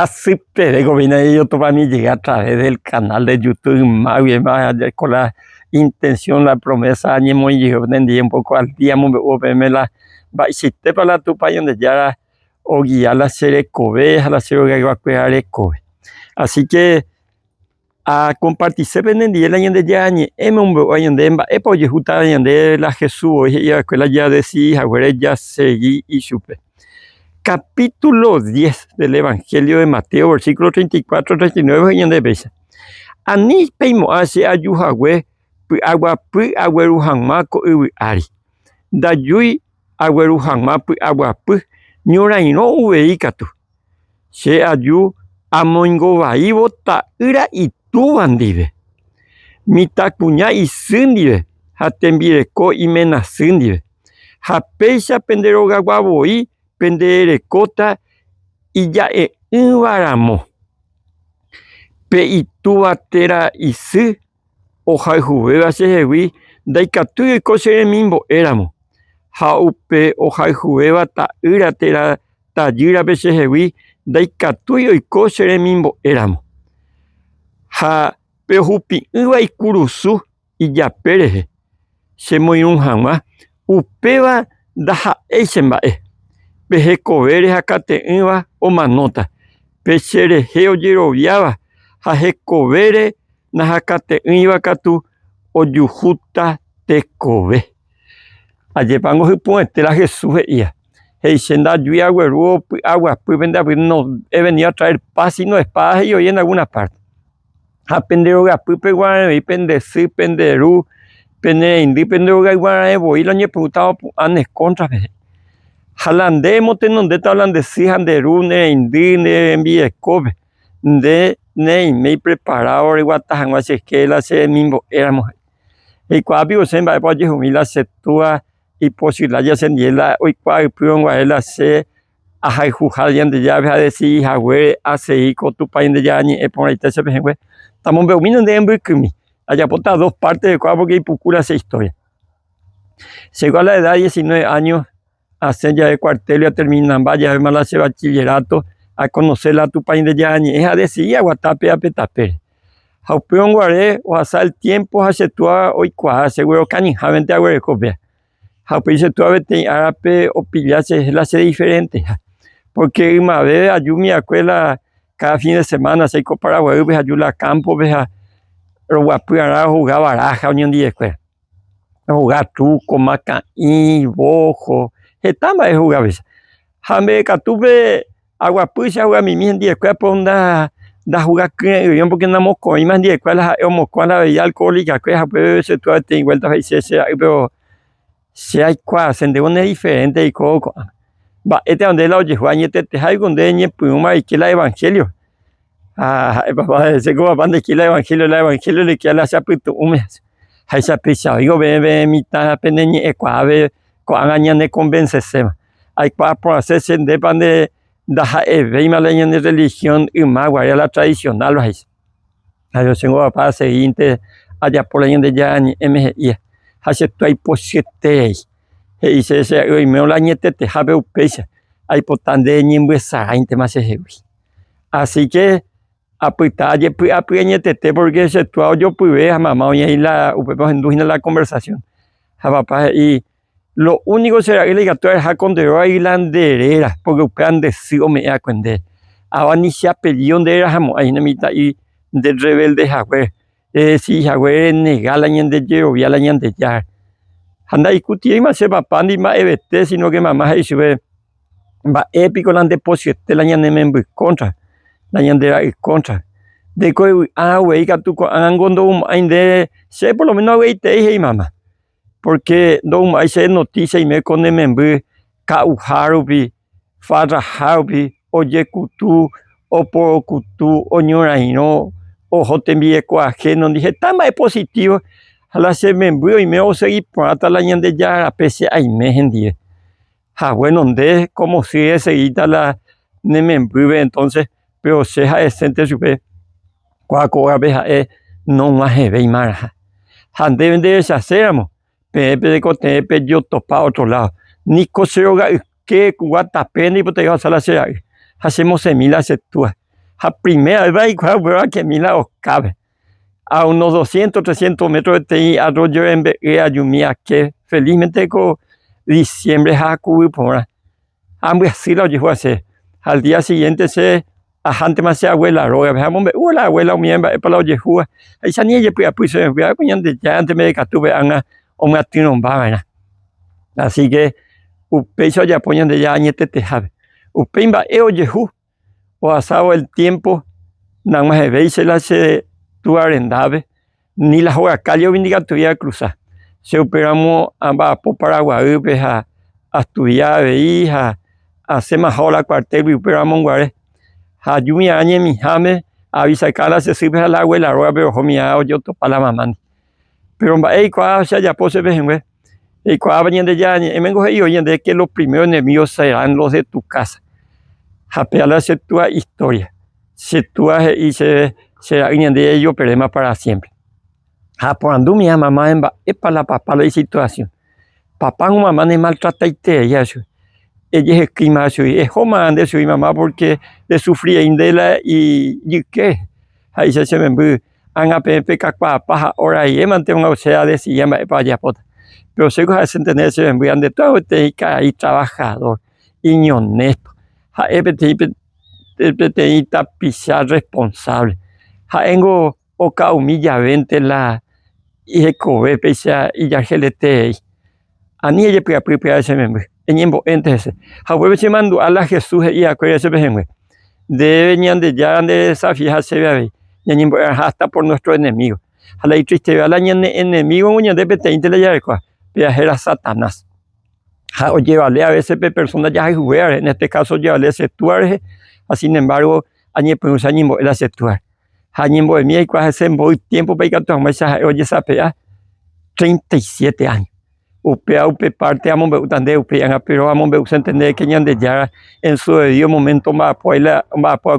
Super de gobierno y yo para mí llegué a través del canal de YouTube más bien más con la intención, la promesa, año muy yo vendí un poco al día me la visité para la tupa donde ya o guiar la serie Kobe, a la serie que Kobe. Así que a compartir se vendí el año de ya año un año de epo y justa de la Jesús y la escuela ya decía ahora ya seguí y supe. Capítulo 10 del Evangelio de Mateo, versículo 34-39, y de veces. Ani peimo hace ayuhagüe, agua pu agüerujanma ko ari. Dayui agüerujanma pu agua pu, ñoraino uveikatu. Se ayu amoingo vaivo ta ira y tu bandive. Mitakuña y síndive, hatembireko y mena síndive. Hapeisha penderoga guaboi, pendere cota y ya varamo. Pe y tu atera y si oja jubeba se hewi da ikatu y cose mimbo éramo. Haupe oja jubeba ta iratera ta yira be se hewi da ikatu y cose mimbo éramo. Ha pe hupi iwa ikurusu y ya pereje. Se muy un jama upeba da ha esembae. Peje covere hakate iba o manota. Pechere geo yeroviaba. Haje covere na hakate iba katu o yujuta te cove. Ayepango hipuente la Jesús ia. Heisenda lluvia agüeruo agua pues no he venido a traer paz y no espadas y hoy en alguna parte. Apendero gapupe guaraní pendesi penderu pende indi pendero guaraní voy la ñeputao anes contra Halandemo tenonde hablan de si handeru ne indi ne envíe cobe de ne me preparado iguatajan se que la se mismo éramos y cuando se va a humila se tua y posible ya se niela hoy cuando puedo la se a jujar ya de llave a decir jagüe hace y con tu país de ya ni por ahí te se ve estamos viendo de embukumi allá por dos partes de cuando que pucura esa historia según la edad 19 años hacen ya de cuartel ya terminan vaya a hacer bachillerato a conocer la tu país de ya ni es a decir aguatape a petape Haupeón guaré o hasta el tiempo hace tu hoy cuá seguro cani javente agüe copia Haupe dice tu avete arape o pillarse la hace diferente porque una vez ayumi escuela cada fin de semana se compara agüe ve ayula campo ve a roguapuara jugar baraja unión de escuela jugar truco maca y bojo etama de jugar veces jame catuve agua pucha agua mi en día escuela ponda da jugar que porque andamos con más de escuela hemos con la bebida alcohólica que pues se tú te vuelta a decir pero si hay cosas en de una diferente y coco va este donde la oye Juan este te hay donde ni puma y que la evangelio papá ese como pan de que la evangelio le que la chapitu umes hay esa pisa digo bebe mitad pendeñe ecuave con gaña ne convence hay para hacerse de pan de da veima la de religión y magua la tradicional lo es yo tengo papá seguinte allá por la de ya ni mgi hace tu hay posiete y dice ese y me la niete te habe upesa hay potande ni mbesa inte más así que apitalle apiñete porque se tu yo pude a mamá y la upemos en la conversación papá y lo único será que le diga tú eres con de irlanderera porque ustedes de sí o me acuende ahora ni se apellido de era ahí en mitad y de rebelde jaguar si jaguar negar la ñande yo vi a la ñande ya anda discutir y más se papá ni más evete sino que mamá y sube va épico la deposite la ñande me contra la ñandera y contra de que güey que tú angondo de sé por lo menos güey te dije mamá porque no hay noticia y me con membre cauharubi fadraharubi o yekutu o porokutu o ñoraino o jotembi coaje no dije tan más positivo a la se membre y me o seguir para la ñande ya a pese a me gendie bueno de como si ese guita la ne membre entonces pero se ha decente supe cuaco abeja no más ve y marja han deben de deshaceramos Pepe de Cotepe, yo topa otro lado. Ni coseo que guatape ni botella sala sea. Hacemos semilla se tú. La primera vez que mira Oscabe, a unos 200, 300 metros de TI, arroyo en Ayumía, que felizmente con diciembre ha cubierto, así lo llegó a hacer. Al día siguiente se ajante más se abuela roga, veamos la abuela miembro para lo llegó. Ahí se niega pues se vea con ya antes me decatuve a una tirombana. Así que upecho ya ponían de ya añete tejabe. Upemba llegó o asado el tiempo, nada más de veis la se tu arendave, ni la joga calle vindica tuviera cruzar. Se operamos ambas por Paraguay, a estudiar, a hacer mejor la cuartel y operamos en Guaré. A lluvia añe mi jame, avisa cala se sirve al agua y la roba, pero homia yo topa la mamá. Pero cuando ya pose ven, y cuando venían de ya, y me coge y oyen de que los primeros enemigos serán los de tu casa. Japeala se tu historia, se tu y se alguien de ellos problema para siempre. Por mi mamá es para la papá la situación. Papá o mamá ne maltrata y te ella es esquema es homa de su mamá porque le sufría indela y qué ahí se me han a pepe paja ahora y mantengo o sea de si llama para allá pero se coge entender se me de todo te cae trabajador y honesto a epetita pisar responsable engo oca humilla vente la y ecobe pesa y ya gelete ani ella prepara ese me en entonces a se mandó a la Jesús y a cuál se ve de ya de desafiar se ve hasta por nuestro enemigo a la triste a la enemigo uña de petente le ya viajera Satanás o llevarle a veces personas ya jugar en este caso llevarle a sectuar sin embargo añe pues año el sectuar año de mí y cuál se muy tiempo para que tomar esa oye esa pea 37 años upea parte amo tande upea pero amo se entender que ñande ya en su debido momento más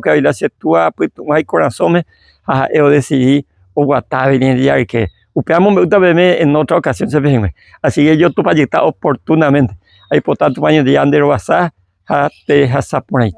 que la sectua pues hay corazón yo decidí o guatabe ya que upea amo en otra ocasión se ve así que yo tu proyecta oportunamente hay por tanto años de andero basa te hasa por ahí